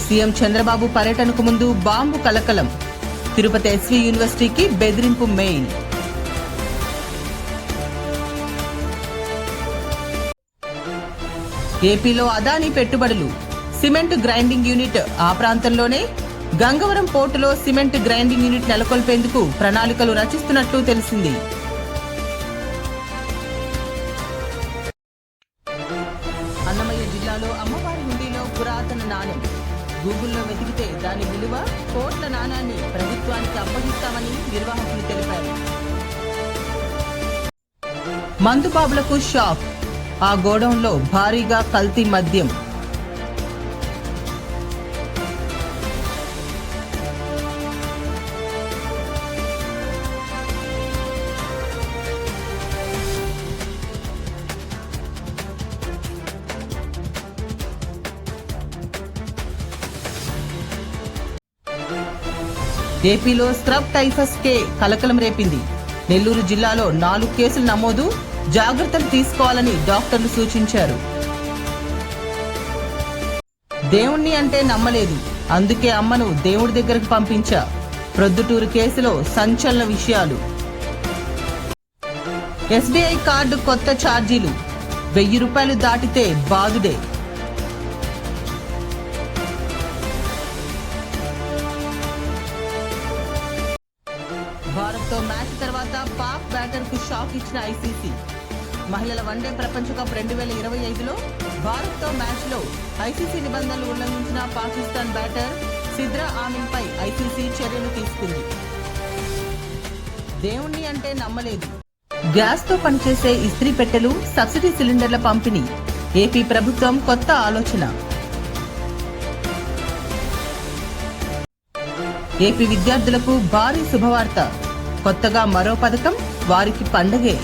CM Chandrababu పర్యటనకు ముందు bomb కలకలం. తిరుపతి ఎస్వి యూనివర్సిటీకి బెదిరింపు మెయిల్. ఏపీలో అదానీ పెట్టుబడులు. సిమెంట్ గ్రైండింగ్ యూనిట్ ఆ ప్రాంతంలోనే. గంగవరం పోర్టులో సిమెంట్ గ్రైండింగ్ యూనిట్ నెలకొల్పేందుకు ప్రణాళికలు రచిస్తున్నట్లు తెలిసింది. అన్నమయ్య జిల్లాలో అమ్మవారి హుండీలో పురాతన నాణెం. గూగుల్లో వెతికితే దాని విలువ కోట్ల నాణాన్ని ప్రభుత్వానికి అప్పగిస్తామని నిర్వాహకులు తెలిపారు. మందుబాబులకు షాక్. ఆ గోడౌన్లో భారీగా కల్తీ మద్యం. ఏపీలో స్క్రబ్ టైఫస్ కే కలకలం రేపింది. నెల్లూరు జిల్లాలో 4 కేసులు నమోదు. జాగ్రత్తలు తీసుకోవాలని డాక్టర్లు సూచించారు. దేవుణ్ణి అంటే నమ్మలేదు, అందుకే అమ్మను దేవుడి దగ్గరకు పంపించా. ప్రొద్దుటూరు కేసులో సంచలన విషయాలు. ఎస్బీఐ కార్డు కొత్త ఛార్జీలు. 1000 రూపాయలు దాటితే బాదుడే. భారత్తో మ్యాచ్ తర్వాత పాక్ బ్యాటర్ కు షాక్ ఇచ్చిన ఐసీసీ. మహిళల వన్డే ప్రపంచ కప్ 2025లో భారత్తో మ్యాచ్ లో ఐసీసీ నిబంధనలు ఉల్లంఘించిన పాకిస్తాన్ బ్యాటర్ సిద్రా ఆమిన్ పై ఐసీసీ చర్యలు తీసుకుంది. దేవుణ్ణి అంటే నమ్మలేదు. గ్యాస్ తో పనిచేసే ఇస్త్రీ పెట్టెలు, సబ్సిడీ సిలిండర్ల పంపిణీ. ఏపీ ప్రభుత్వం కొత్త ఆలోచన. ఏపీ విద్యార్థులకు భారీ శుభవార్త. కొత్తగా మరో పథకం వారికి పండగే.